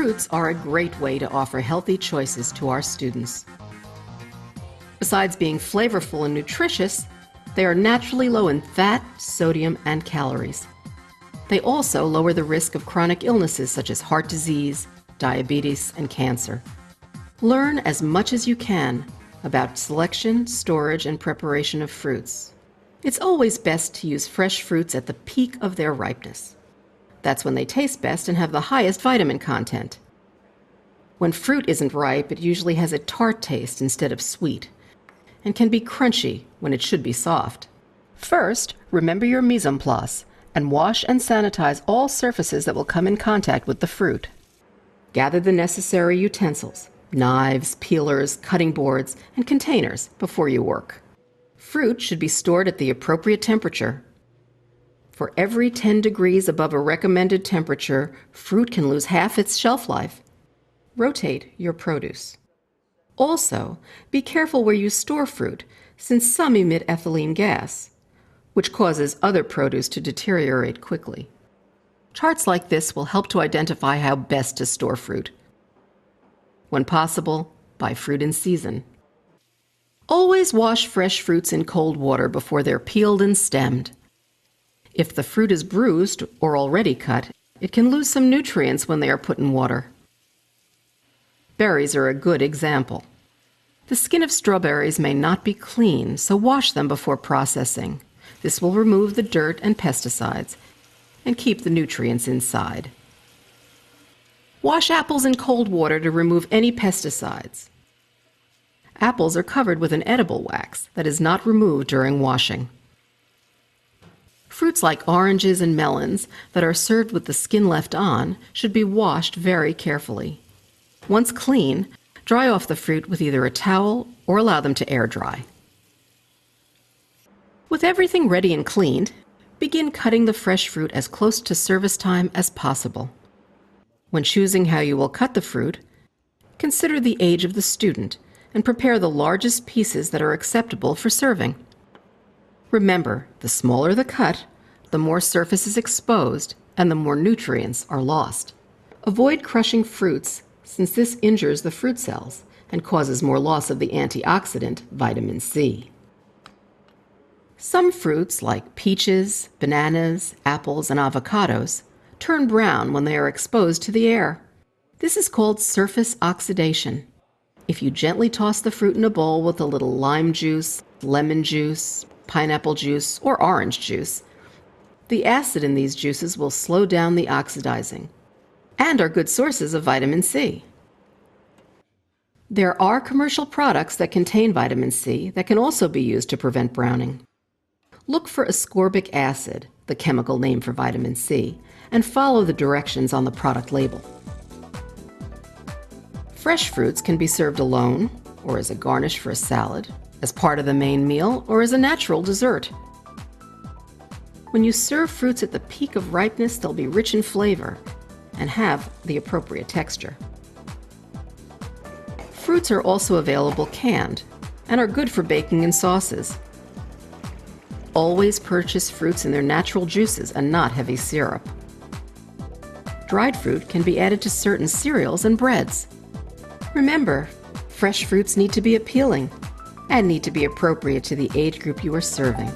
Fruits are a great way to offer healthy choices to our students. Besides being flavorful and nutritious, they are naturally low in fat, sodium, and calories. They also lower the risk of chronic illnesses such as heart disease, diabetes, and cancer. Learn as much as you can about selection, storage, and preparation of fruits. It's always best to use fresh fruits at the peak of their ripeness. That's when they taste best and have the highest vitamin content. When fruit isn't ripe, it usually has a tart taste instead of sweet, and can be crunchy when it should be soft. First, remember your mise en place and wash and sanitize all surfaces that will come in contact with the fruit. Gather the necessary utensils, knives, peelers, cutting boards, and containers before you work. Fruit should be stored at the appropriate temperature. For every 10 degrees above a recommended temperature, fruit can lose half its shelf life. Rotate your produce. Also, be careful where you store fruit, since some emit ethylene gas, which causes other produce to deteriorate quickly. Charts like this will help to identify how best to store fruit. When possible, buy fruit in season. Always wash fresh fruits in cold water before they're peeled and stemmed. If the fruit is bruised or already cut, it can lose some nutrients when they are put in water. Berries are a good example. The skin of strawberries may not be clean, so wash them before processing. This will remove the dirt and pesticides and keep the nutrients inside. Wash apples in cold water to remove any pesticides. Apples are covered with an edible wax that is not removed during washing. Fruits like oranges and melons that are served with the skin left on should be washed very carefully. Once clean, dry off the fruit with either a towel or allow them to air dry. With everything ready and cleaned, begin cutting the fresh fruit as close to service time as possible. When choosing how you will cut the fruit, consider the age of the student and prepare the largest pieces that are acceptable for serving. Remember, the smaller the cut, the more surface is exposed and the more nutrients are lost. Avoid crushing fruits, since this injures the fruit cells and causes more loss of the antioxidant vitamin C. Some fruits, like peaches, bananas, apples, and avocados, turn brown when they are exposed to the air. This is called surface oxidation. If you gently toss the fruit in a bowl with a little lime juice, lemon juice, pineapple juice, or orange juice, the acid in these juices will slow down the oxidizing and are good sources of vitamin C. There are commercial products that contain vitamin C that can also be used to prevent browning. Look for ascorbic acid, the chemical name for vitamin C, and follow the directions on the product label. Fresh fruits can be served alone, or as a garnish for a salad, as part of the main meal, or as a natural dessert. When you serve fruits at the peak of ripeness, they'll be rich in flavor and have the appropriate texture. Fruits are also available canned and are good for baking in sauces. Always purchase fruits in their natural juices and not heavy syrup. Dried fruit can be added to certain cereals and breads. Remember, fresh fruits need to be appealing and need to be appropriate to the age group you are serving.